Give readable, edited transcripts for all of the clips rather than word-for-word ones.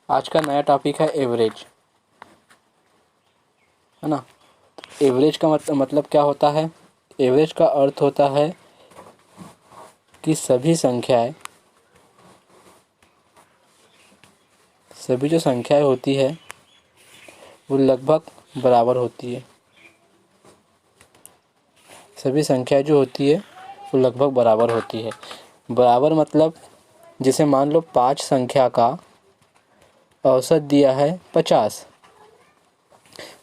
आज का नया टॉपिक है एवरेज, है ना। एवरेज का मतलब क्या होता है? एवरेज का अर्थ होता है कि सभी जो संख्याएं होती है वो लगभग बराबर होती है। सभी संख्याएं जो होती है वो लगभग बराबर होती है। बराबर मतलब जैसे मान लो 5 संख्या का औसत दिया है 50,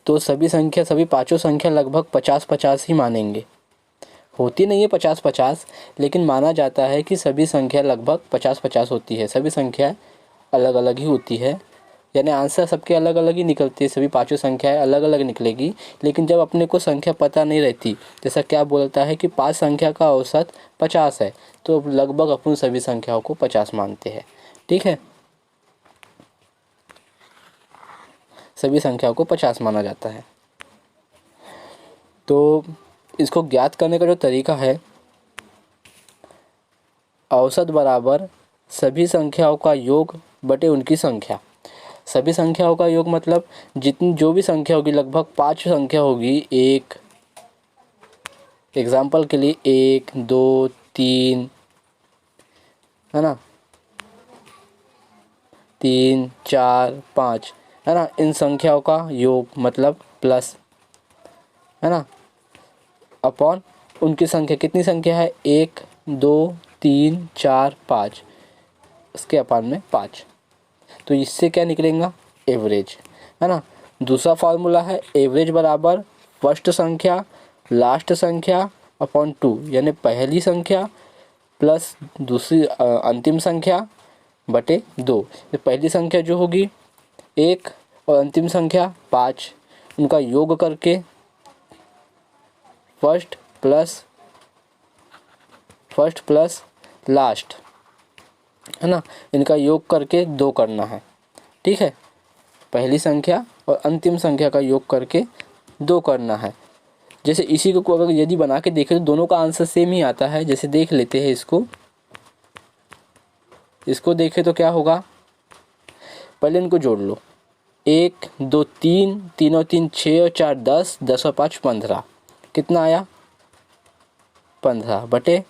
तो सभी पाँचों संख्या लगभग 50-50 ही मानेंगे। होती नहीं है 50-50, लेकिन माना जाता है कि सभी संख्या लगभग 50-50 होती है। सभी संख्या अलग अलग ही होती है, यानी आंसर सबके अलग अलग ही निकलती है। सभी पांचों संख्याएं अलग अलग निकलेगी। लेकिन जब अपने को संख्या पता नहीं रहती, जैसा क्या बोलता है कि 5 संख्या का औसत 50 है, तो लगभग अपन सभी संख्याओं को 50 मानते हैं। ठीक है, सभी संख्याओं को 50 माना जाता है। तो इसको ज्ञात करने का जो तरीका है, औसत बराबर सभी संख्याओं का योग बटे उनकी संख्या। सभी संख्याओं का योग मतलब जितनी जो भी संख्या होगी, लगभग 5 संख्या होगी। एक एग्जाम्पल के लिए 1 2 3, है ना, 3 4 5, है ना। इन संख्याओं का योग मतलब प्लस, है ना, अपॉन उनकी संख्या। कितनी संख्या है? 1 2 3 4 5, उसके अपॉन में 5। तो इससे क्या निकलेगा? एवरेज, है ना। दूसरा फार्मूला है एवरेज बराबर फर्स्ट संख्या लास्ट संख्या अपॉन 2, यानी पहली संख्या प्लस दूसरी अंतिम संख्या बटे 2। तो पहली संख्या जो होगी 1 और अंतिम संख्या 5, उनका योग करके फर्स्ट प्लस लास्ट, है ना, इनका योग करके 2 करना है। ठीक है, पहली संख्या और अंतिम संख्या का योग करके 2 करना है। जैसे इसी को अगर यदि बना के देखें तो दोनों का आंसर सेम ही आता है। जैसे देख लेते हैं इसको देखें तो क्या होगा? पहले इनको जोड़ लो। 1 2 3, 3 और 3 6 और 4 10, 10 और 5 15। कितना आया? 15 बटे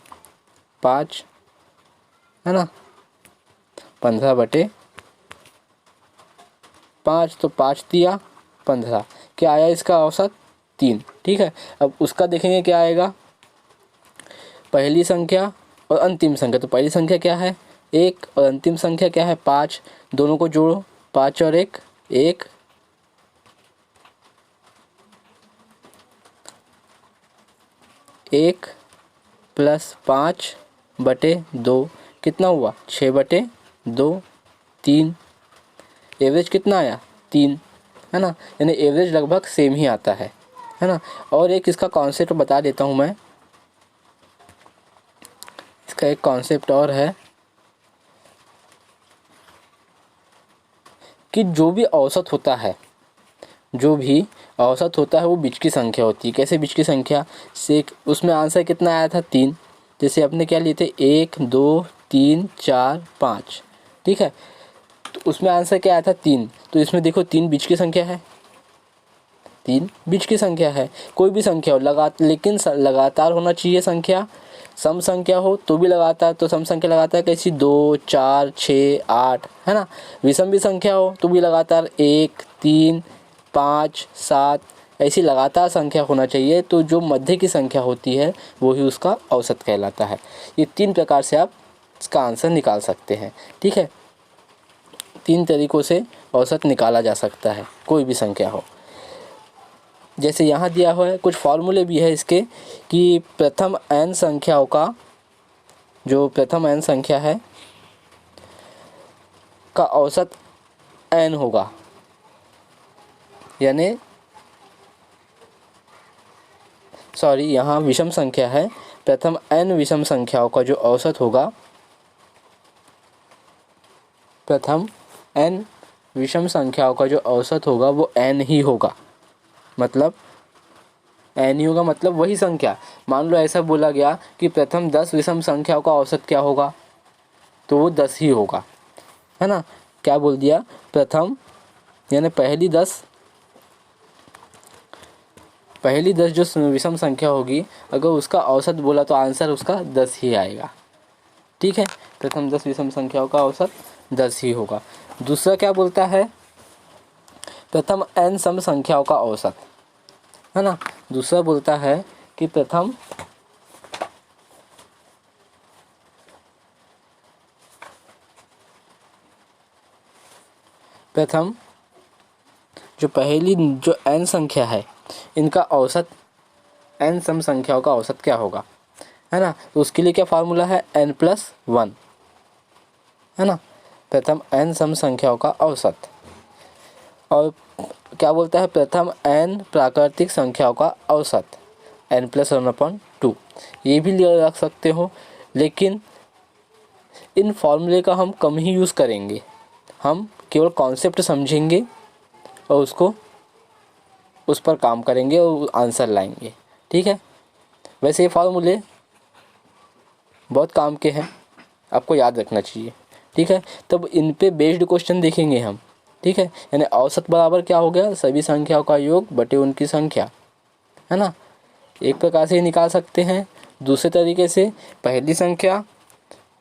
5, है ना, 15 बटे 5, तो 5 दिया 15। क्या आया इसका औसत? 3। ठीक है, अब उसका देखेंगे क्या आएगा। पहली संख्या और अंतिम संख्या, तो पहली संख्या क्या है? 1 और अंतिम संख्या क्या है? 5। दोनों को जोड़ो, 5 और 1 1, 1 प्लस 5 बटे 2, कितना हुआ? 6 बटे 2 3। एवरेज कितना आया? 3, है ना। यानी एवरेज लगभग सेम ही आता है ना। और एक इसका कॉन्सेप्ट बता देता हूँ मैं। इसका एक कॉन्सेप्ट और है कि जो भी औसत होता है वो बीच की संख्या होती है। कैसे बीच की संख्या से? उसमें आंसर कितना आया था? 3। जैसे अपने क्या लिए थे? 1 2 3 4 5। ठीक है, तो उसमें आंसर क्या आया था? 3। तो इसमें देखो 3 बीच की संख्या है। 3 बीच की संख्या है। कोई भी संख्या हो लेकिन लगातार होना चाहिए संख्या। सम संख्या हो तो भी लगातार, तो सम संख्या लगातार कैसी? 2 4 6 8, है ना। विषम भी संख्या हो तो भी लगातार 1 3 5 7, ऐसी लगातार संख्या होना चाहिए। तो जो मध्य की संख्या होती है वो ही उसका औसत कहलाता है। ये 3 प्रकार से आप इसका आंसर निकाल सकते हैं। ठीक है, 3 तरीकों से औसत निकाला जा सकता है, कोई भी संख्या हो। जैसे यहाँ दिया हुआ है, कुछ फॉर्मूले भी है इसके कि प्रथम n संख्याओं का, जो प्रथम n संख्या है का औसत n होगा, यानी यहाँ विषम संख्या है। प्रथम n विषम संख्याओं का जो औसत होगा, प्रथम n विषम संख्याओं का जो औसत होगा वो n ही होगा। मतलब n ही होगा, मतलब वही संख्या। मान लो ऐसा बोला गया कि प्रथम 10 विषम संख्याओं का औसत क्या होगा, तो वो 10 ही होगा, है ना। क्या बोल दिया, प्रथम यानी पहली 10 जो विषम संख्या होगी, अगर उसका औसत बोला तो आंसर उसका 10 ही आएगा। ठीक है, प्रथम 10 विषम संख्याओं का औसत 10 ही होगा। दूसरा क्या बोलता है, प्रथम n सम संख्याओं का औसत, है ना। दूसरा बोलता है कि प्रथम जो पहली जो n संख्या है, इनका औसत n सम संख्याओं का औसत क्या होगा, है ना। तो उसके लिए क्या फार्मूला है, n+1, है ना। प्रथम n सम संख्याओं का औसत। और क्या बोलता है, प्रथम n प्राकृतिक संख्याओं का औसत, n+1/2। ये भी रख सकते हो, लेकिन इन फॉर्मूले का हम कम ही यूज़ करेंगे। हम केवल कॉन्सेप्ट समझेंगे और उस पर काम करेंगे और आंसर लाएंगे। ठीक है, वैसे ये फार्मूले बहुत काम के हैं, आपको याद रखना चाहिए। ठीक है, तब इन पे बेस्ड क्वेश्चन देखेंगे हम। ठीक है, यानी औसत बराबर क्या हो गया, सभी संख्याओं का योग बटे उनकी संख्या, है ना। एक प्रकार से निकाल सकते हैं। दूसरे तरीके से पहली संख्या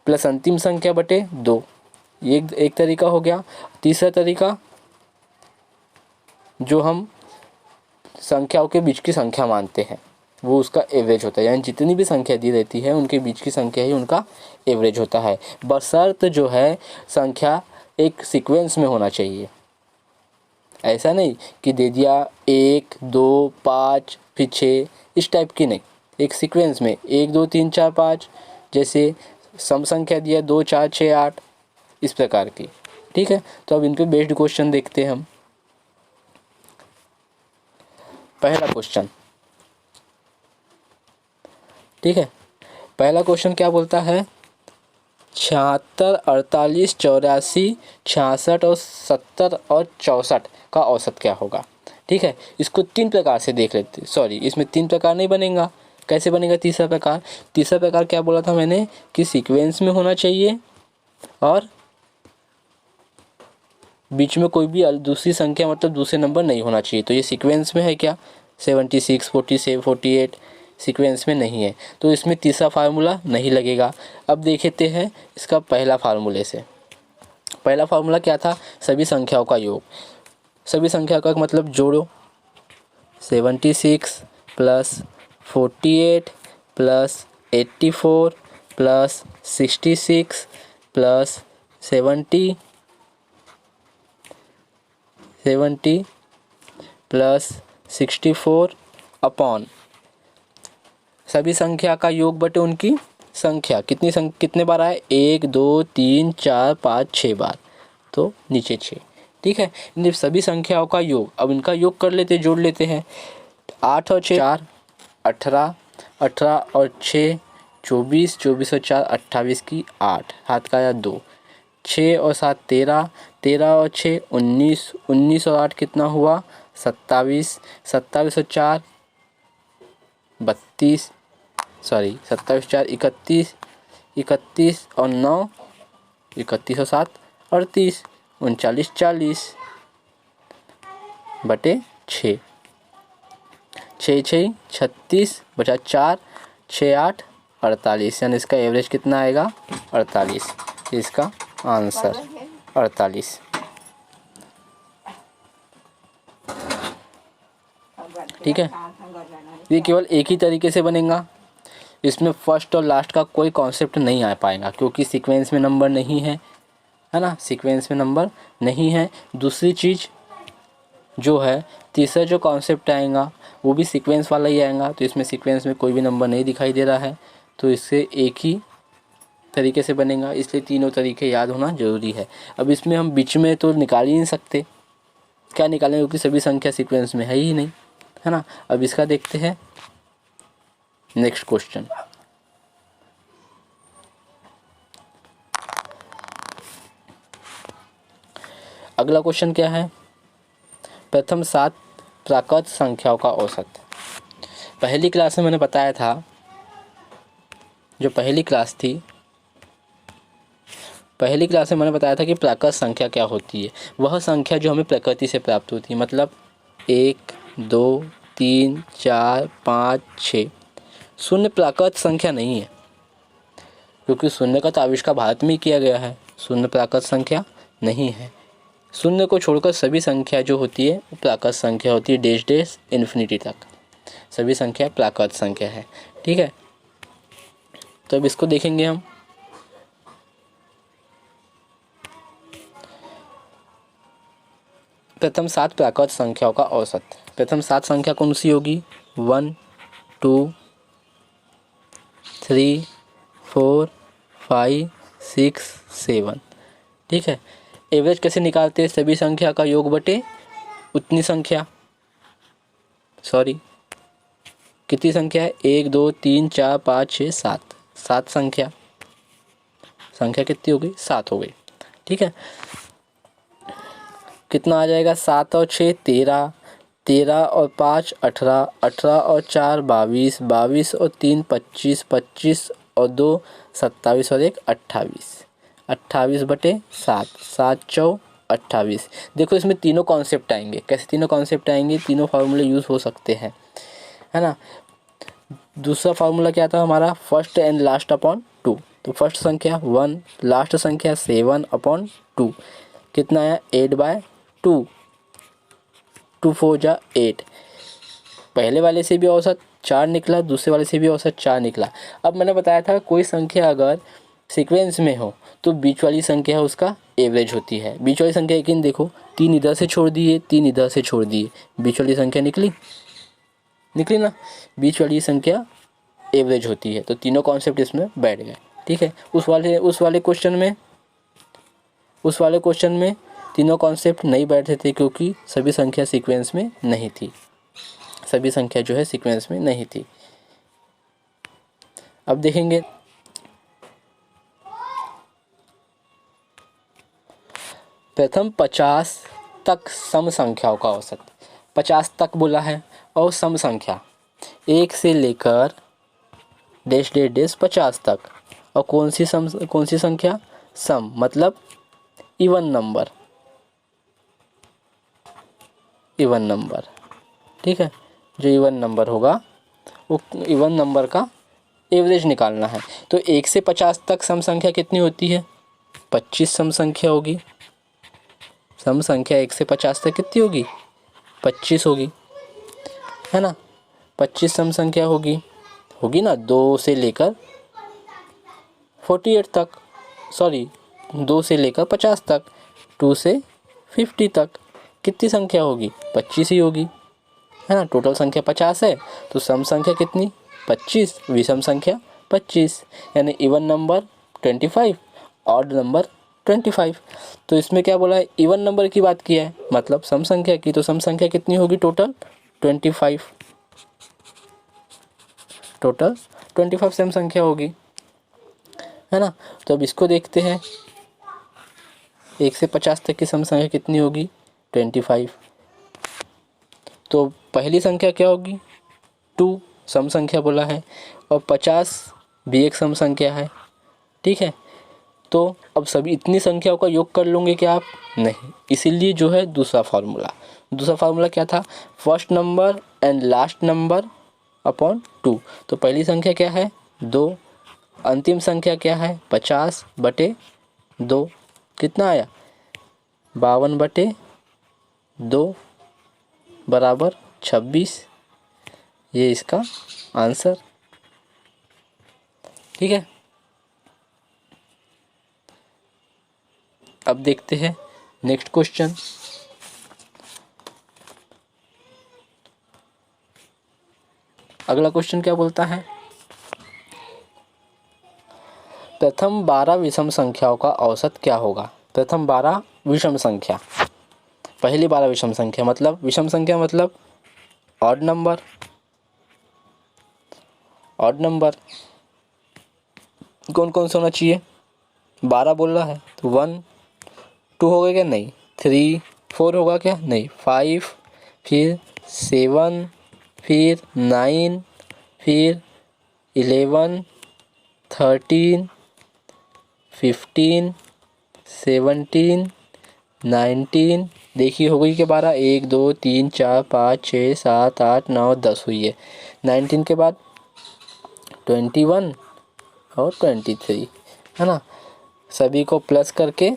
प्लस अंतिम संख्या बटे 2, ये एक तरीका हो गया। तीसरा तरीका, जो हम संख्याओं के बीच की संख्या मानते हैं, वो उसका एवरेज होता है, यानी जितनी भी संख्या दी रहती है उनके बीच की संख्या ही उनका एवरेज होता है, बशर्त जो है संख्या एक सीक्वेंस में होना चाहिए। ऐसा नहीं कि दे दिया 1 2 5 फिर 6, इस टाइप की नहीं, एक सीक्वेंस में 1 2 3 4 5, जैसे सम संख्या दिया 2 4 6 8, इस प्रकार की। ठीक है, तो अब इन पे बेस्ड क्वेश्चन देखते हैं हम। पहला क्वेश्चन, ठीक है, पहला क्वेश्चन क्या बोलता है, 76 48 84 66 और 70 और 64 का औसत क्या होगा। ठीक है, इसको 3 प्रकार से देख लेते, सॉरी इसमें 3 प्रकार नहीं बनेगा। कैसे बनेगा तीसरा प्रकार, तीसरा प्रकार क्या बोला था मैंने कि सीक्वेंस में होना चाहिए और बीच में कोई भी दूसरी संख्या मतलब दूसरे नंबर नहीं होना चाहिए। तो ये सीक्वेंस में है क्या, 76 47 48 सीक्वेंस में नहीं है, तो इसमें तीसरा फार्मूला नहीं लगेगा। अब देखते हैं इसका पहला फार्मूले से। पहला फार्मूला क्या था, सभी संख्याओं का योग। सभी संख्या का मतलब जोड़ो, 76 plus 48 plus 84 plus 66 plus 70 plus 64 upon सभी संख्या का योग बटे उनकी संख्या। कितने बार आए, 1 2 3 4 5 6 बार, तो नीचे 6। ठीक है, इन सभी संख्याओं का योग, अब इनका योग कर लेते, जोड़ लेते हैं। 8 और 6 4 18, 18 और 6 24, 24 और 4 28 की 8, हाथ का या 2, 6 और 7 13, 13 और 6 19, 19 और 8 कितना हुआ 27, 27 और 4 32, सॉरी 27 4 31, 31 और 9 31 और 7 38, 39 40 बटे 6, 6 6 36 बचा 4, 6 8 48, यानी इसका एवरेज कितना आएगा 48, इसका आंसर 48। ठीक है, ये केवल एक ही तरीके से बनेगा, इसमें फर्स्ट और लास्ट का कोई कॉन्सेप्ट नहीं आ पाएगा क्योंकि सीक्वेंस में नंबर नहीं है, है ना, सीक्वेंस में नंबर नहीं है। दूसरी चीज़ जो है, तीसरा जो कॉन्सेप्ट आएगा वो भी सीक्वेंस वाला ही आएगा, तो इसमें सीक्वेंस में कोई भी नंबर नहीं दिखाई दे रहा है, तो इससे एक ही तरीके से बनेगा, इसलिए तीनों तरीके याद होना ज़रूरी है। अब इसमें हम बीच में तो निकाल ही नहीं सकते, क्या निकालें क्योंकि सभी संख्या सीक्वेंस में है ही नहीं, है ना। अब इसका देखते हैं नेक्स्ट क्वेश्चन। अगला क्वेश्चन क्या है, प्रथम 7 प्राकृत संख्याओं का औसत। पहली क्लास में मैंने बताया था, जो पहली क्लास थी, पहली क्लास में मैंने बताया था कि प्राकृत संख्या क्या होती है। वह संख्या जो हमें प्रकृति से प्राप्त होती है, मतलब 1 2 3 4 5 6। शून्य प्राकृत संख्या नहीं है, क्योंकि शून्य का तो आविष्कार भारत में ही किया गया है। शून्य प्राकृत संख्या नहीं है। शून्य को छोड़कर सभी संख्या जो होती है वो प्राकृत संख्या होती है, डैश डैश इन्फिनिटी तक सभी संख्या प्राकृत संख्या है। ठीक है, तो अब इसको देखेंगे हम। प्रथम 7 प्राकृत संख्याओं का औसत। प्रथम 7 संख्या कौन सी होगी? 1 2 3 4 5 6 7। ठीक है, एवरेज कैसे निकालते हैं? सभी संख्या का योग बटे उतनी संख्या, सॉरी कितनी संख्या है? 1 2 3 4 5 6 7, 7 संख्या कितनी हो गई? 7 हो गई। ठीक है, कितना आ जाएगा? 7 और 6 13, 13 और 5 18, 18 और 4 22, 22 और 3 25, 25 और 2 27 और 1 28, 28 बटे 7, 7 चौ 28। देखो इसमें तीनों कॉन्सेप्ट आएंगे। कैसे तीनों कॉन्सेप्ट आएंगे? तीनों फार्मूले यूज़ हो सकते हैं, है ना। दूसरा फार्मूला क्या था हमारा? First and last upon 2। तो फर्स्ट संख्या 1, लास्ट संख्या 7 अपॉन 2, कितना आया? 8/2, 2 4 जा 8। पहले वाले से भी औसत 4 निकला, दूसरे वाले से भी औसत 4 निकला। अब मैंने बताया था कोई संख्या अगर सीक्वेंस में हो तो बीच वाली संख्या उसका एवरेज होती है। बीच वाली संख्या लेकिन देखो 3 इधर से छोड़ दिए, 3 इधर से छोड़ दिए, बीच वाली संख्या निकली ना, बीच वाली संख्या एवरेज होती है। तो तीनों कॉन्सेप्ट इसमें बैठ गए। ठीक है, उस वाले क्वेश्चन में तीनों कॉन्सेप्ट नहीं बैठे थे, क्योंकि सभी संख्या सीक्वेंस में नहीं थी। सभी संख्या जो है सीक्वेंस में नहीं थी। अब देखेंगे प्रथम 50 तक सम संख्याओं का औसत। 50 तक बोला है और सम संख्या 1 से लेकर डैश डैश डैश 50 तक। और कौन सी संख्या? सम, मतलब इवन नंबर। ठीक है, जो इवन नंबर होगा वो इवन नंबर का एवरेज निकालना है। तो 1 से 50 तक सम संख्या कितनी होती है? 25 सम संख्या होगी। सम संख्या 1 से 50 तक कितनी होगी? 25 होगी, है ना। 25 सम संख्या होगी ना। 2 से लेकर 48 तक, सॉरी 2 से लेकर 50 तक, 2 से 50 तक कितनी संख्या होगी? 25 ही होगी, है ना। टोटल संख्या 50 है, तो सम संख्या कितनी? 25, विषम संख्या 25, यानी इवन नंबर 25, ऑड नंबर 25। तो इसमें क्या बोला है? इवन नंबर की बात किया है, मतलब सम संख्या की। तो सम संख्या कितनी होगी? टोटल 25 सम संख्या होगी, है ना। तो अब इसको देखते हैं, 1 से 50 तक की सम संख्या कितनी होगी? 25। तो पहली संख्या क्या होगी? 2 सम संख्या बोला है, और 50 भी एक सम संख्या है। ठीक है, तो अब सभी इतनी संख्याओं का योग कर लोगे क्या आप? नहीं। इसीलिए जो है दूसरा फार्मूला क्या था? First number and last number upon 2। तो पहली संख्या क्या है? 2, अंतिम संख्या क्या है? 50 बटे 2, कितना आया? 52 बटे 2 बराबर 26। ये इसका आंसर। ठीक है, अब देखते हैं नेक्स्ट क्वेश्चन। अगला क्वेश्चन क्या बोलता है? प्रथम 12 विषम संख्याओं का औसत क्या होगा? प्रथम 12 विषम संख्या, पहली 12 विषम संख्या, मतलब विषम संख्या मतलब ऑड नंबर कौन कौन सा होना चाहिए? 12 बोल रहा है तो 1 2 होगा क्या? नहीं। 3 4 होगा क्या? नहीं। 5, फिर 7, फिर 9, फिर 11, 13, 15, 17, 19, देखिए हो गई कि 12, 1 2 3 4 5 6 7 8 9 10 हुई है। 19 के बाद 21 और 23, है ना। सभी को प्लस करके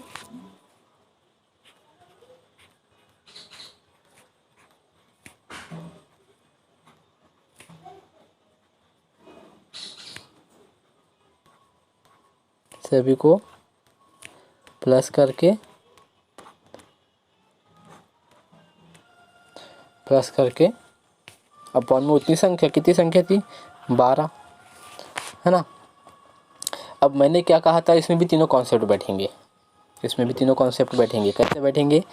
अपॉन में उतनी संख्या, कितनी संख्या थी 12, है ना। अब मैंने क्या कहा था, इसमें भी तीनों कॉन्सेप्ट बैठेंगे, कैसे बैठेंगे।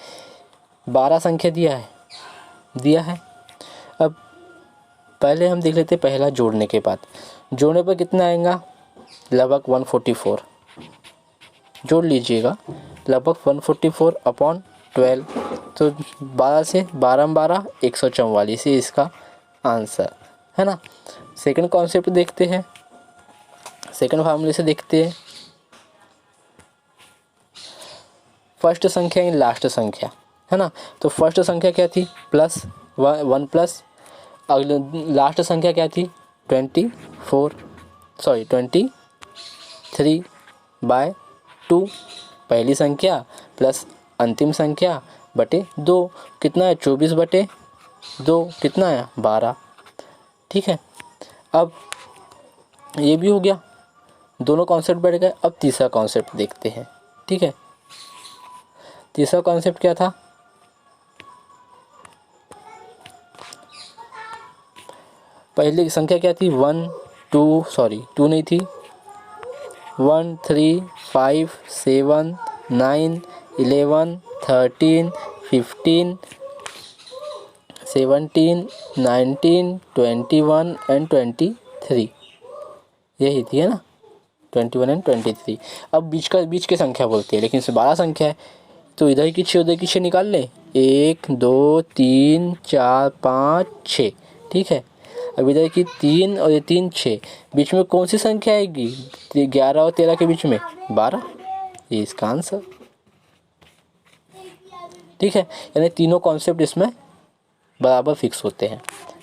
12 संख्या दिया है। अब पहले हम देख लेते पहला जोड़ने के बाद, जोड़ने पर कितना आएगा, लगभग 144, जोड़ लीजिएगा, लगभग 144 अपॉन 12, तो 12 से 12 144 ये इसका आंसर, है ना। सेकंड कॉन्सेप्ट देखते हैं, सेकंड फार्मूले से देखते हैं। फर्स्ट संख्या इन लास्ट संख्या, है ना। तो फर्स्ट संख्या क्या थी, प्लस 1 प्लस, अगले लास्ट संख्या क्या थी 23/2, पहली संख्या प्लस अंतिम संख्या बटे 2, कितना है 24/2, कितना है 12, ठीक है। अब ये भी हो गया, दोनों कॉन्सेप्ट बैठ गए। अब तीसरा कॉन्सेप्ट देखते हैं, ठीक है। तीसरा कॉन्सेप्ट क्या था, पहली संख्या क्या थी 2 नहीं थी, 1 3 5 7 9 11 13 15 17 19 21 एंड 23, यही थी, है ना, 21 एंड 23। अब बीच के संख्या बोलते हैं, लेकिन इसमें 12 संख्या है, तो इधर की 6 उधर की 6 निकाल लें, 1 2 3 4 5 6, ठीक है। अब इधर की 3 और ये 3 6, बीच में कौन सी संख्या आएगी, 11 और 13 के बीच में 12, ये इसका आंसर, ठीक है। यानी तीनों कॉन्सेप्ट इसमें बराबर फिक्स होते हैं,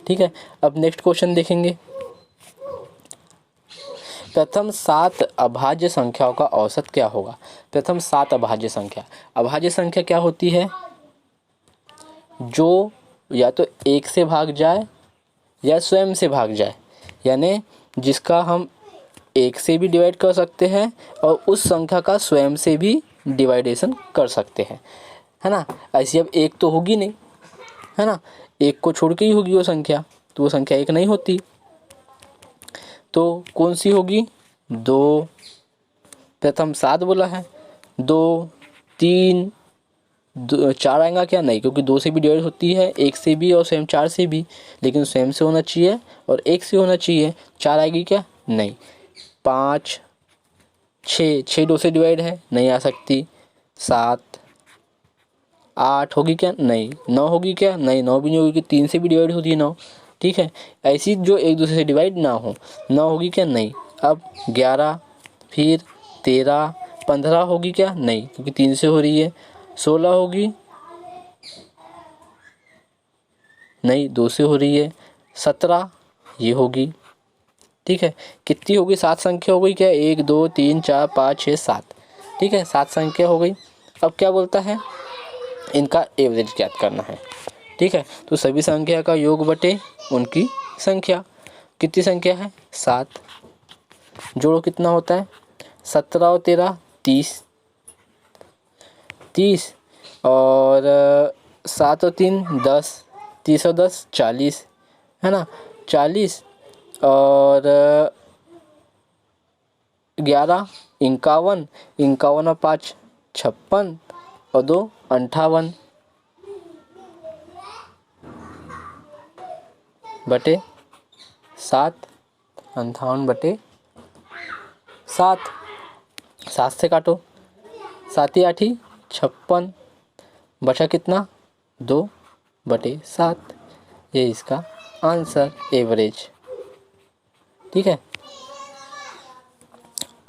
ठीक है। अब नेक्स्ट क्वेश्चन देखेंगे। प्रथम 7 अभाज्य संख्याओं का औसत क्या होगा। प्रथम 7 अभाज्य संख्या क्या होती है, जो या तो 1 से भाग जाए या स्वयं से भाग जाए, यानी जिसका हम 1 से भी डिवाइड कर सकते हैं और उस संख्या का स्वयं से भी डिवाइडेशन कर सकते हैं, है ना। ऐसी अब 1 तो होगी नहीं, है ना, 1 को छोड़ के ही होगी वो संख्या, तो वो संख्या 1 नहीं होती, तो कौन सी होगी 2, प्रथम 7 बोला है, 2 3 4 आएगा क्या, नहीं, क्योंकि 2 से भी डिवाइड होती है, 1 से भी और स्वयं 4 से भी, लेकिन स्वयं से होना चाहिए और 1 से होना चाहिए, 4 आएगी क्या, नहीं। 5 6 2 से डिवाइड है, नहीं आ सकती। 7 8 होगी क्या, नहीं। 9 होगी क्या, नहीं, 9 भी नहीं होगी, 3 से भी डिवाइड होती है 9, ठीक है। ऐसी जो एक दूसरे से डिवाइड ना हो, 9 होगी क्या, नहीं। अब 11, फिर 13 15 होगी क्या, नहीं, क्योंकि 3 से हो रही है। 16 होगी, नहीं, 2 से हो रही है। 17 ये होगी, ठीक है। कितनी होगी, 7 संख्या हो गई क्या, 1 2 3 4 5 6 7, ठीक है, 7 संख्या हो गई। अब क्या बोलता है, इनका एवरेज ज्ञात करना है, ठीक है। तो सभी संख्या का योग बटे उनकी संख्या, कितनी संख्या है 7, जोड़ो कितना होता है 17 और 13 30, और 7 और 3 10, 30 और 10 40, है ना, 40 और 11 51, 51 और 5 56 और 2 58 बटे 7, 58 बटे 7, 7 से काटो, 7 ही 8 56, बचा कितना 2 बटे 7, ये इसका आंसर एवरेज, ठीक है।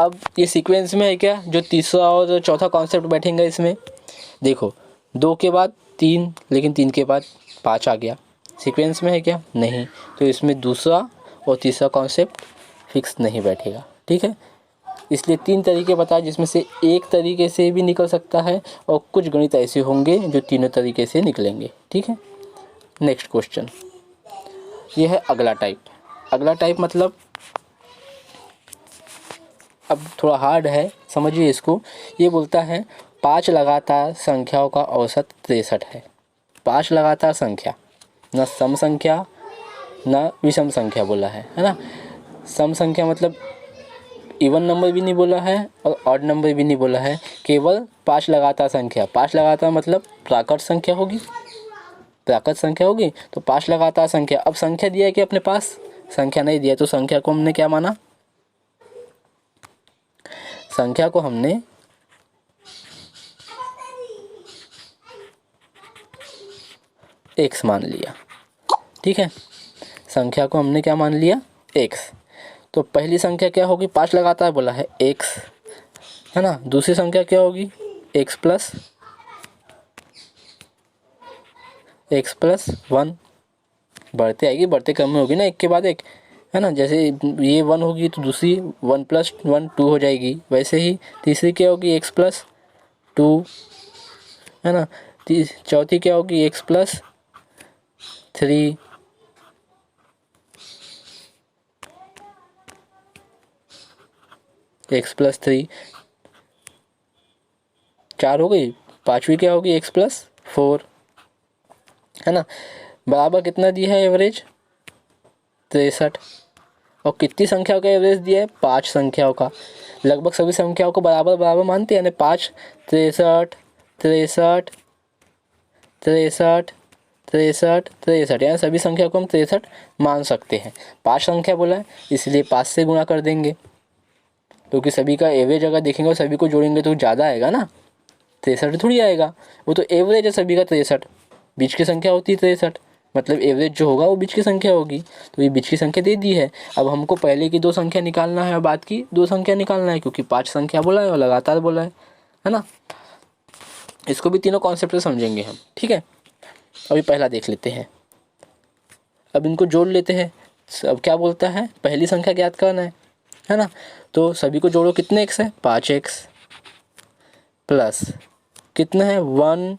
अब ये सीक्वेंस में है क्या, जो तीसरा और चौथा कॉन्सेप्ट बैठेंगे इसमें। देखो 2 के बाद 3, लेकिन 3 के बाद 5 आ गया, सीक्वेंस में है क्या, नहीं। तो इसमें दूसरा और तीसरा कॉन्सेप्ट फिक्स नहीं बैठेगा, ठीक है। इसलिए 3 तरीके बताए, जिसमें से एक तरीके से भी निकल सकता है और कुछ गणित ऐसे होंगे जो तीनों तरीके से निकलेंगे, ठीक है। नेक्स्ट क्वेश्चन, ये है अगला टाइप। अगला टाइप मतलब अब थोड़ा हार्ड है, समझिए इसको। ये बोलता है 5 लगातार संख्याओं का औसत 63 है। 5 लगातार संख्या, न सम संख्या न विषम संख्या बोला है ना। सम संख्या मतलब इवन नंबर भी नहीं बोला है और ऑड नंबर भी नहीं बोला है, केवल 5 लगातार संख्या। 5 लगातार मतलब प्राकृत संख्या होगी, प्राकृत संख्या होगी, तो 5 लगातार संख्या। अब संख्या दिया है कि अपने पास संख्या नहीं दिया, तो संख्या को हमने क्या माना, संख्या को हमने x मान लिया, ठीक है। संख्या को हमने क्या मान लिया, x। तो पहली संख्या क्या होगी, 5 लगातार बोला है x, है ना। दूसरी संख्या क्या होगी, x प्लस 1, बढ़ते आएगी, बढ़ते क्रम में होगी ना, एक के बाद एक, है ना। जैसे ये 1 होगी तो दूसरी 1 + 1 2 हो जाएगी, वैसे ही तीसरी क्या होगी, x + 2, है ना। चौथी क्या होगी, x + 3, x + 3, 4 हो गई। पांचवी क्या होगी, x + 4, है ना। बराबर कितना दिया है एवरेज, 63। और कितनी संख्याओं का एवरेज दिया है, 5 संख्याओं का। लगभग सभी संख्याओं को बराबर बराबर मानते हैं, यानी 5, 63, 63, 63, 63, 63, यानी सभी संख्या को हम 63 मान सकते हैं। 5 संख्या बोला है इसलिए 5 से गुणा कर देंगे, क्योंकि सभी का एवरेज अगर देखेंगे और सभी को जोड़ेंगे तो ज़्यादा आएगा ना, 63 थोड़ी आएगा। वो तो एवरेज है सभी का 63, बीच की संख्या होती है 63, मतलब एवरेज जो होगा वो बीच की संख्या होगी। तो ये बीच की संख्या दे दी है। अब हमको पहले की 2 संख्या निकालना है और बाद की 2 संख्या निकालना है, क्योंकि 5 संख्या बोला है और लगातार बोला है ना। इसको भी तीनों कॉन्सेप्ट से समझेंगे हम, ठीक है। अभी पहला देख लेते हैं, अब इनको जोड़ लेते हैं। अब क्या बोलता है, पहली संख्या ज्ञात करना है ना। तो सभी को जोड़ो, कितने x है, 5x प्लस कितना है 1,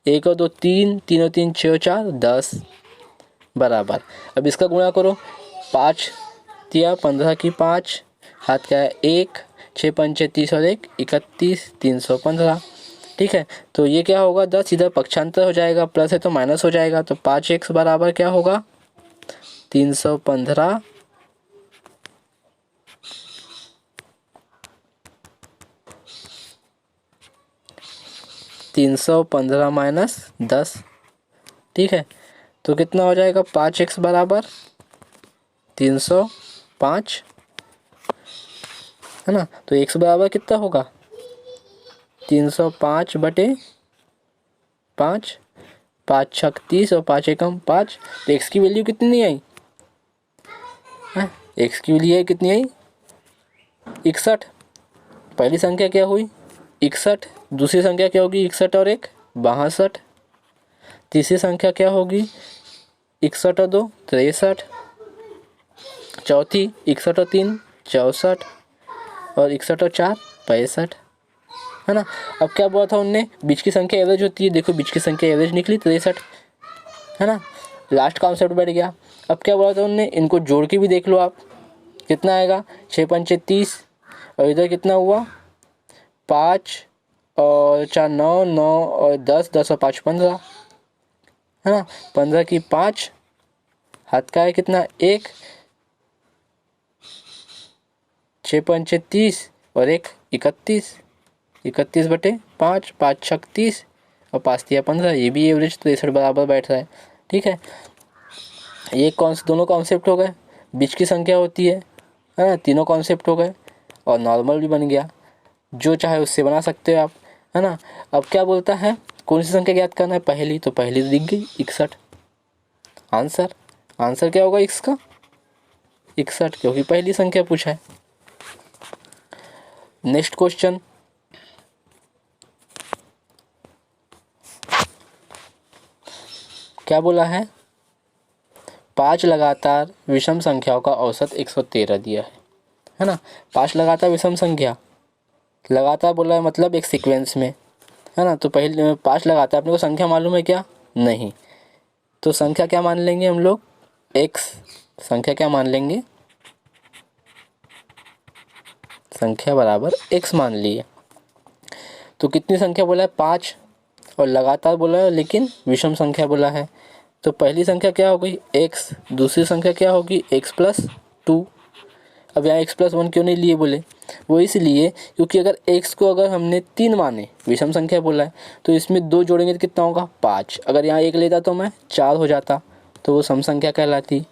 1 और 2 3, 3 और 3 6 और 4 10 बराबर। अब इसका गुणा करो, 5 दिया 15 की 5, हाथ का है 1, 6 पंचे 30 और 1 31, 315, ठीक है। तो ये क्या होगा, 10 इधर पक्षांतर हो जाएगा, प्लस है तो माइनस हो जाएगा। तो 5x बराबर क्या होगा, 315, 315 माइनस 10, ठीक है। तो कितना हो जाएगा, 5x बराबर 305, है ना। तो x बराबर कितना होगा, 305/5, 5 छक 30 और 5 एकम 5। तो x की वैल्यू कितनी नहीं आई है, x की वैल्यू कितनी आई, 61। पहली संख्या क्या हुई, 61। दूसरी संख्या क्या होगी, 61 और 1 62। तीसरी संख्या क्या होगी, 61 और 2 63। चौथी 61 और 3 64 और 61 और 4 65, है ना। अब क्या बोला था उनने, बीच की संख्या एवरेज होती है, देखो बीच की संख्या एवरेज निकली 63, है ना। लास्ट कॉन्सेप्ट बैठ गया। अब क्या बोला था उनने, इनको जोड़ के भी देख लो आप, कितना आएगा, 6 पंचे 30 और इधर कितना हुआ 5 और 4 9, 9 और 10, 10 और 5 15, है ना। 15 की 5, हाथ का है कितना 1, 6 पंचे 30 और 1 31, 31/5, 5 छक 30 और 5 तिया 15, ये भी एवरेज 63 बराबर बैठ रहा है, ठीक है। ये दोनों कॉन्सेप्ट हो गए, बीच की संख्या होती है ना, तीनों कॉन्सेप्ट हो गए और नॉर्मल भी बन गया, जो चाहे उससे बना सकते हो आप, है ना। अब क्या बोलता है, कौन सी संख्या ज्ञात करना है, पहली, तो पहली दिख गई 61। आंसर क्या होगा इसका, 61, क्योंकि पहली संख्या पूछा है। नेक्स्ट क्वेश्चन, क्या बोला है 5 लगातार विषम संख्याओं का औसत 113 दिया है ना। 5 लगातार विषम संख्या, लगातार बोला है मतलब एक सीक्वेंस में, है ना। तो पहले 5 लगातार, अपने को संख्या मालूम है क्या, नहीं। तो संख्या क्या मान लेंगे हम लोग, x। संख्या क्या मान लेंगे, संख्या बराबर x मान लिए। तो कितनी संख्या बोला है 5, और लगातार बोला है लेकिन विषम संख्या बोला है। तो पहली संख्या क्या हो गई x, दूसरी संख्या क्या होगी x+2। अब यहाँ x+1 क्यों नहीं लिए बोले, वो इसलिए क्योंकि अगर x को अगर हमने 3 माने, विषम संख्या बोला है, तो इसमें 2 जोड़ेंगे तो कितना होगा 5। अगर यहाँ 1 लेता तो मैं 4 हो जाता, तो वो सम संख्या कहलाती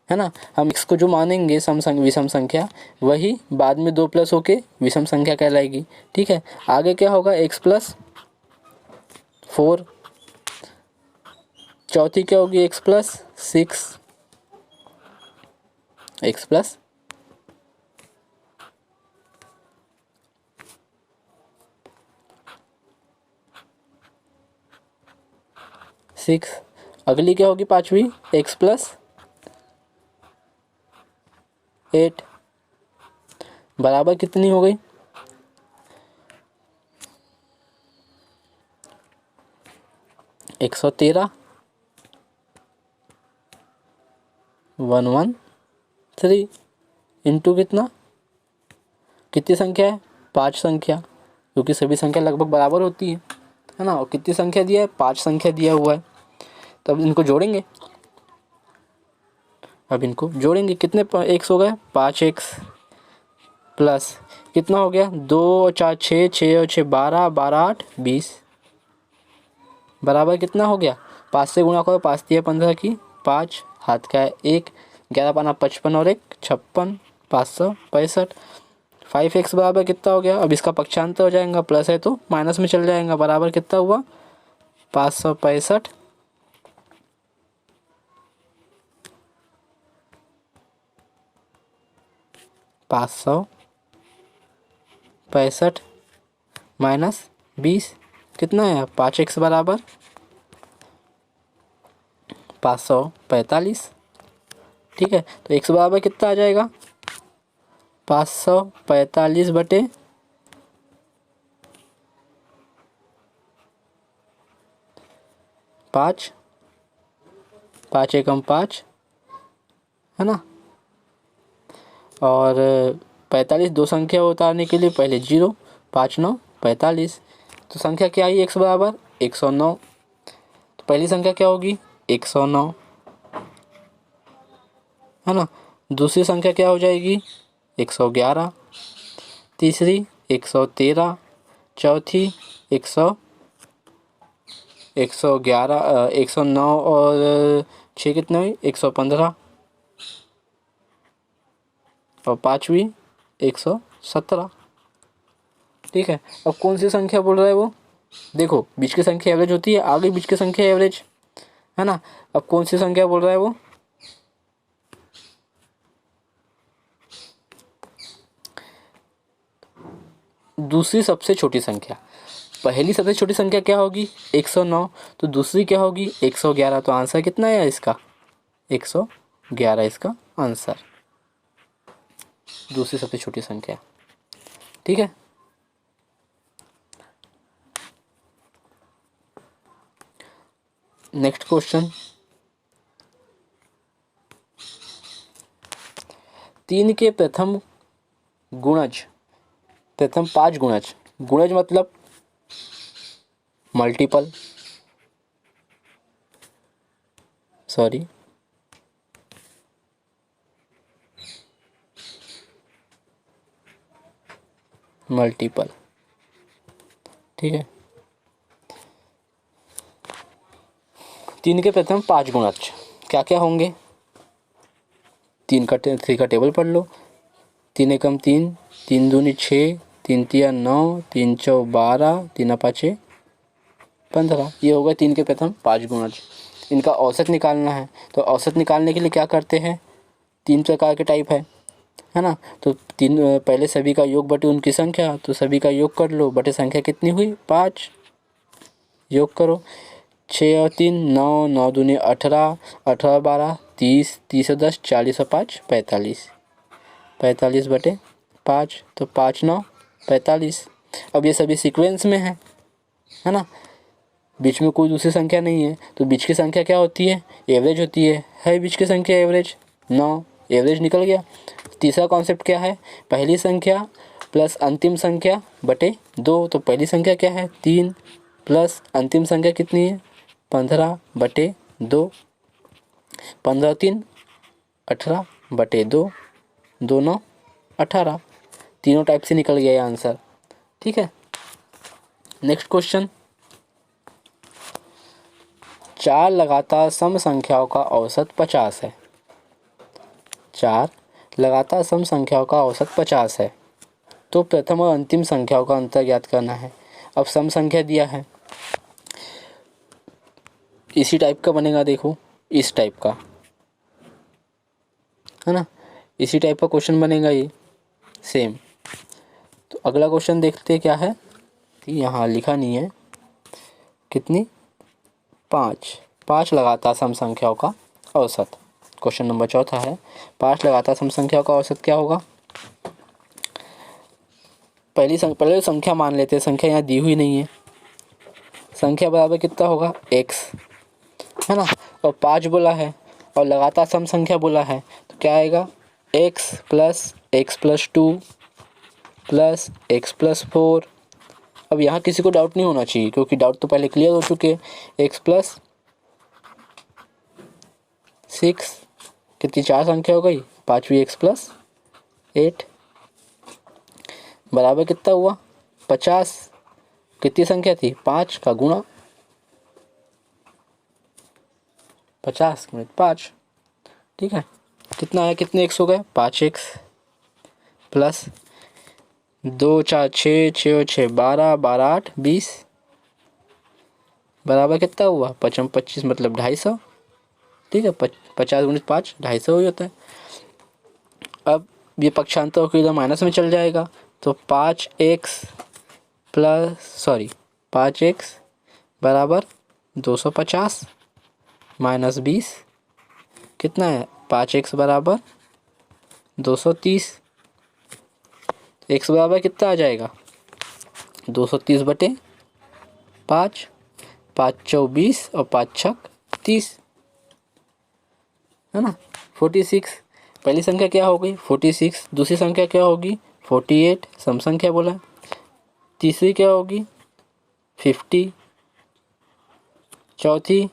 है ना। हम x को जो मानेंगे विषम संख्या, वही बाद में 2 प्लस होके विषम संख्या कहलाएगी। ठीक है, आगे क्या होगा x+4, चौथी क्या होगी x+6, x+6। अगली क्या होगी पांचवी x+8, बराबर कितनी हो गई 113, 113 इंटू कितना, कितनी संख्या है 5 संख्या, क्योंकि सभी संख्या लगभग बराबर होती है ना। और कितनी संख्या दिया है 5 संख्या दिया हुआ है। तो अब इनको जोड़ेंगे, कितने x हो गए 5x प्लस कितना हो गया 2 और 4 6, 6 और 6 12, 12 8 20, बराबर कितना हो गया 5 से गुणा करो, 5 दिया 15 की 5, हाथ का है 1, 11 पाना 55 और 1 56, 565। 5x बराबर कितना हो गया, अब इसका पक्षांतर हो जाएगा, प्लस है तो माइनस में चल जाएगा, बराबर कितना हुआ 565। 565 माइनस 20 कितना है 5x बराबर 545। ठीक है, तो x बराबर कितना आ जाएगा 545 बटे 5, 5 एकम 5 है ना। और 45 दो संख्या उतारने के लिए पहले 0, 5 9 45। तो संख्या क्या आई x बराबर 109। तो पहली संख्या क्या होगी 109 है ना। दूसरी संख्या क्या हो जाएगी 111, तीसरी 113, चौथी 111, 109 और 6 कितने हुई 115, और पाँचवीं 117। ठीक है, अब कौन सी संख्या बोल रहा है वो, देखो बीच की संख्या एवरेज होती है, आगे बीच की संख्या एवरेज है ना। अब कौन सी संख्या बोल रहा है वो, दूसरी सबसे छोटी संख्या। पहली सबसे छोटी संख्या क्या होगी 109, तो दूसरी क्या होगी 111। तो आंसर कितना है इसका 111, इसका आंसर दूसरी सबसे छोटी संख्या। ठीक है, नेक्स्ट क्वेश्चन, 3 के प्रथम गुणज, प्रथम 5 गुणज, गुणज मतलब मल्टीपल, सॉरी मल्टीपल। ठीक है, 3 के प्रथम 5 गुणज क्या क्या होंगे, 3 का टेबल पढ़ लो। 3 एकम 3, 3 दूनी 6, 3 तिया 9, 3 चौ 12, 3 पाँचे 15। ये होगा 3 के प्रथम 5 गुणज। इनका औसत निकालना है, तो औसत निकालने के लिए क्या करते हैं, 3 प्रकार के टाइप है। है ना। तो तीन पहले सभी का योग बटे उनकी संख्या, तो सभी का योग कर लो, बटे संख्या कितनी हुई 5, योग करो 6 और 3 9, 9 दूनी 18, 18 12 30, 30 और 10 40 और 5 45, 45 बटे 5, तो 5 9 45। अब ये सभी सीक्वेंस में है ना, बीच में कोई दूसरी संख्या नहीं है, तो बीच की संख्या क्या होती है, एवरेज होती है बीच की संख्या एवरेज 9, एवरेज निकल गया। तीसरा कॉन्सेप्ट क्या है, पहली संख्या प्लस अंतिम संख्या बटे 2, तो पहली संख्या क्या है 3 प्लस अंतिम संख्या कितनी है 15 बटे 2, 15 3 18 बटे 2, 2 9 18, तीनों टाइप से निकल गया ये आंसर। ठीक है, नेक्स्ट क्वेश्चन, 4 लगातार सम संख्याओं का औसत 50 है। 4 लगातार सम संख्याओं का औसत 50 है, तो प्रथम और अंतिम संख्याओं का अंतर ज्ञात करना है। अब सम संख्या दिया है, इसी टाइप का बनेगा, देखो इस टाइप का, है ना, इसी टाइप का क्वेश्चन बनेगा ये सेम। तो अगला क्वेश्चन देखते हैं क्या है, यहाँ लिखा नहीं है कितनी, 5 लगातार सम संख्याओं का औसत। क्वेश्चन नंबर चौथा है, 5 लगातार सम संख्याओं का औसत क्या होगा। पहले संख्या मान लेते हैं, संख्या यहाँ दी हुई नहीं है, संख्या बराबर कितना होगा x, है ना, और 5 बोला है और लगातार सम संख्या बोला है, तो क्या आएगा x+2 प्लस x+4। अब यहाँ किसी को डाउट नहीं होना चाहिए, क्योंकि डाउट तो पहले क्लियर हो चुके हैं। x+6 कितनी 4 संख्या हो गई, 5वीं x+8 बराबर कितना हुआ 50, कितनी संख्या थी 5 का गुणा 50 गुणित 5। ठीक है, कितना आया, कितने x हो गए 5x प्लस 2 4 6, 6 और 6 12, 12 8 20 बराबर कितना हुआ 5 25 मतलब 250। ठीक है, 50 गुणित 5 250 हो जाता है। अब ये पक्षांतर होकर इधर माइनस में चल जाएगा, तो 5x बराबर 250 माइनस 20 कितना है, 5x बराबर 230, x बराबर कितना आ जाएगा 230 बटे 5, 5 चौ 20 और 5 छक 30, है ना। 46 पहली संख्या क्या हो गई 46, दूसरी संख्या क्या होगी 48, सम संख्या बोला है। तीसरी क्या होगी 50, चौथी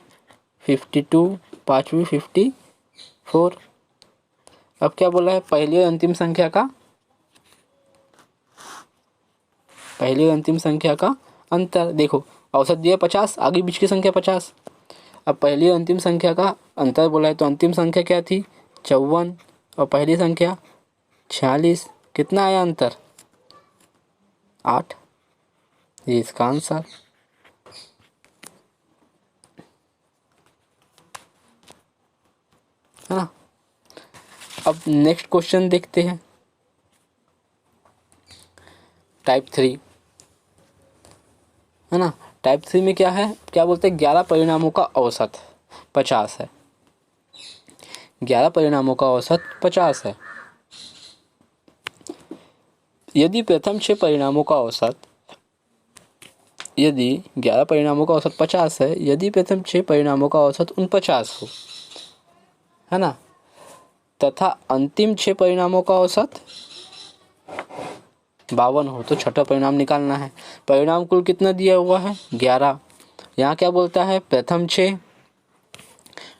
52, पाँचवीं 54। अब क्या बोला है, पहली और अंतिम संख्या का अंतर। देखो औसत दिया 50, आगे बीच की संख्या 50। अब पहली और अंतिम संख्या का अंतर बोला है, तो अंतिम संख्या क्या थी 54 और पहली संख्या 46, कितना आया अंतर 8, ये इसका आंसर। है ना। अब नेक्स्ट क्वेश्चन देखते हैं, टाइप 3, है ना। टाइप 3 में क्या है, क्या बोलते हैं 11 परिणामों का औसत 50 है। 11 परिणामों का औसत 50 है। यदि प्रथम 6 परिणामों का औसत, यदि 11 परिणामों का औसत 50 है, यदि प्रथम 6 परिणामों का औसत 49 हो, है ना, तथा अंतिम 6 परिणामों का औसत 52 हो, तो छठा परिणाम निकालना है। परिणाम कुल कितना दिया हुआ है 11, यहाँ क्या बोलता है प्रथम 6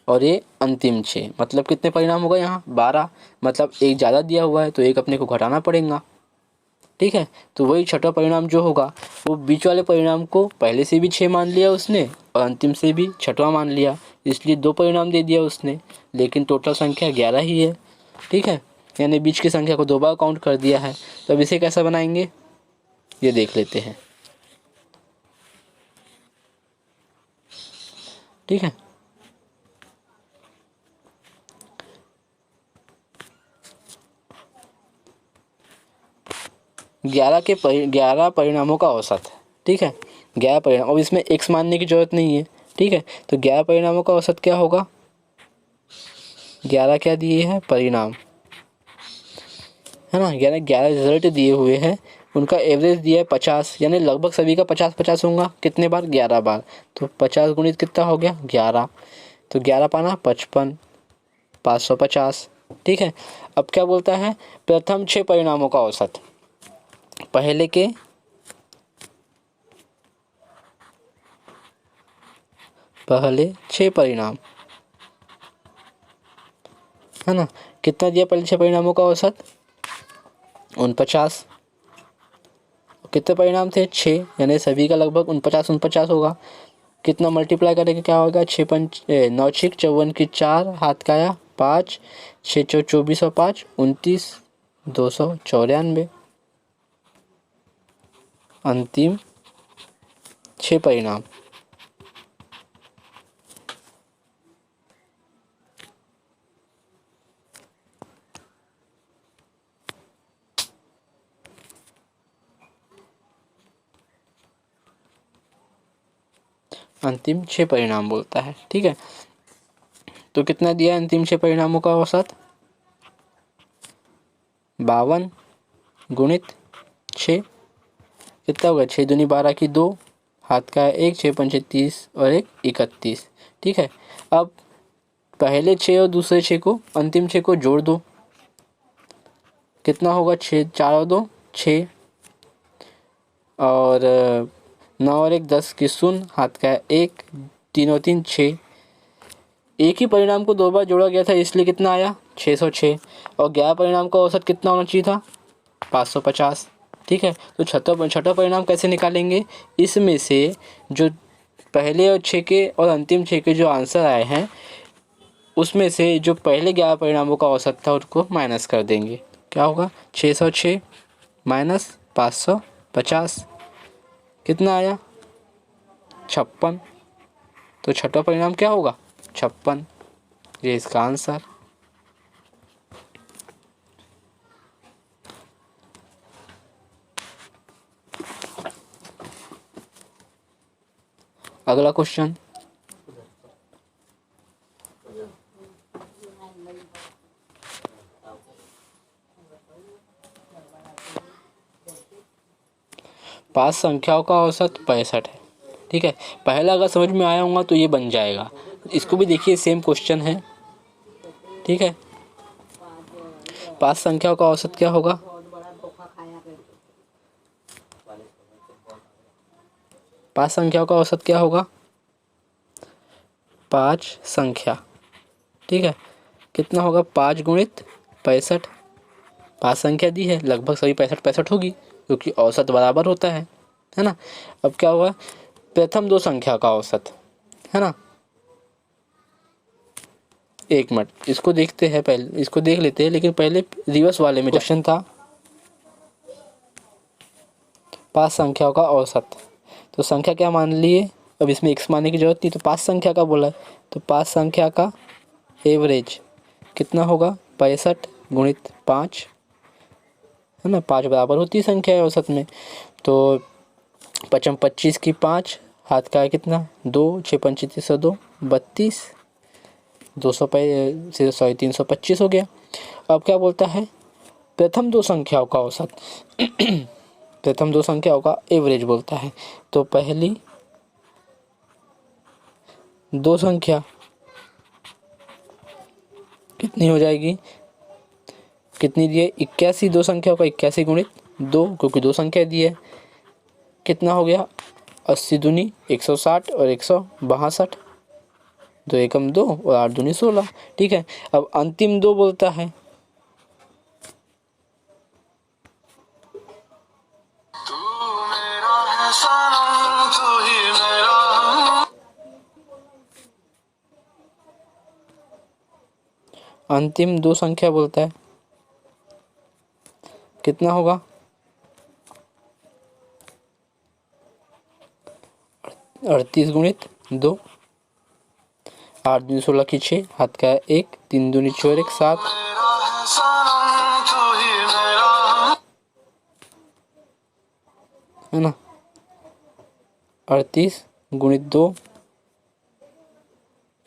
और ये अंतिम 6, मतलब कितने परिणाम होगा यहाँ 12, मतलब एक ज़्यादा दिया हुआ है तो एक अपने को घटाना पड़ेगा। ठीक है, तो वही छठा परिणाम जो होगा वो बीच वाले परिणाम को पहले से भी 6 मान लिया उसने और अंतिम से भी छठवां मान लिया, इसलिए 2 परिणाम दे दिया उसने, लेकिन टोटल संख्या 11 ही है। ठीक है, यानी बीच की संख्या को 2 बार काउंट कर दिया है। तो अब इसे कैसा बनाएंगे ये देख लेते हैं। ठीक है, 11 परिणामों का औसत, ठीक है। 11 परिणाम, अब इसमें x मानने की जरूरत नहीं है, ठीक है। तो 11 परिणामों का औसत क्या होगा, 11 क्या दिए हैं परिणाम, है ना। 11 रिजल्ट दिए हुए हैं, उनका एवरेज दिया है 50, यानी लगभग सभी का 50-50 होगा। कितने बार, 11 बार। तो 50 गुणित कितना हो गया, 11। तो 11 पाना 55, 550, ठीक है। अब क्या बोलता है, प्रथम 6 परिणामों का औसत, पहले 6 परिणाम, है ना। कितना दिया पहले 6 परिणामों का औसत, 49। कितने परिणाम थे, 6, यानी सभी का लगभग 49 होगा। कितना मल्टीप्लाई करेंगे, क्या होगा, 9 6 54 की 4, हाथ का आया 5, 6 4 24 और 5 29, 294। अंतिम 6 परिणाम, अंतिम 6 परिणाम बोलता है, ठीक है। तो कितना दिया अंतिम 6 परिणामों का औसत, 52 गुणित 6, कितना होगा, 6 दूनी 12 की 2, हाथ का 1, 6 पंचे 30 और 1 31, ठीक है। अब पहले 6 और दूसरे 6 को, अंतिम 6 को जोड़ दो, कितना होगा, 6 4 और 2 6, और 9 और 1 10 की शून्य, हाथ का 1, 3 और 3 6। एक ही परिणाम को 2 बार जोड़ा गया था, इसलिए कितना आया, 606। और 11 परिणाम का औसत कितना होना चाहिए था, 550, ठीक है। तो छठा परिणाम कैसे निकालेंगे, इसमें से जो पहले और 6 के और अंतिम 6 के जो आंसर आए हैं, उसमें से जो पहले 11 परिणामों का औसत था उसको माइनस कर देंगे। क्या होगा, 606 माइनस 550, कितना आया, 56। तो छठा परिणाम क्या होगा, 56, ये इसका आंसर। अगला क्वेश्चन, पांच संख्याओं का औसत 65 है, ठीक है। पहला अगर समझ में आया होगा तो ये बन जाएगा। इसको भी देखिए, सेम क्वेश्चन है, ठीक है। पांच संख्याओं का औसत क्या होगा, पांच संख्याओं का औसत क्या होगा, 5 संख्या, ठीक है। कितना होगा, 5 गुणित 65, 5 संख्या दी है, लगभग सभी 65 होगी, क्योंकि औसत बराबर होता है ना। अब क्या होगा, प्रथम 2 संख्या का औसत, है ना। एक मिनट, इसको देखते हैं, पहले इसको देख लेते हैं, लेकिन पहले रिवर्स वाले में क्वेश्चन था 5 संख्याओं का औसत। तो संख्या क्या मान लिए, अब इसमें x मानने की जरूरत नहीं, तो 5 संख्या का बोला है, तो 5 संख्या का एवरेज कितना होगा, 65 गुणित 5, है ना। 5 बराबर होती है संख्या है औसत में। तो 55 25 की 5, हाथ का है कितना, 2, 6 पंचे 302, 32, 325 हो गया। अब क्या बोलता है, प्रथम 2 संख्याओं का औसत प्रथम 2 संख्याओं का एवरेज बोलता है। तो पहली 2 संख्या कितनी हो जाएगी, कितनी दी है, 81, 2 संख्याओं का 81 गुणित 2, क्योंकि 2 संख्या दी है, कितना हो गया, 80 दूनी 160 और 162, 2 एकम 2 और 8 दूनी 16, ठीक है। अब अंतिम 2 बोलता है, अंतिम 2 संख्या बोलता है, कितना होगा, 38 गुणित 2, 8 दूनी 16 की 6, हाथ का 1, 3 दूनी 6 और 1 7, है ना। 38 गुणित 2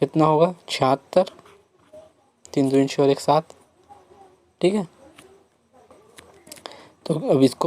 कितना होगा 76, 3 दूनी 6 और 1 7। ठीक है, तो अब इसको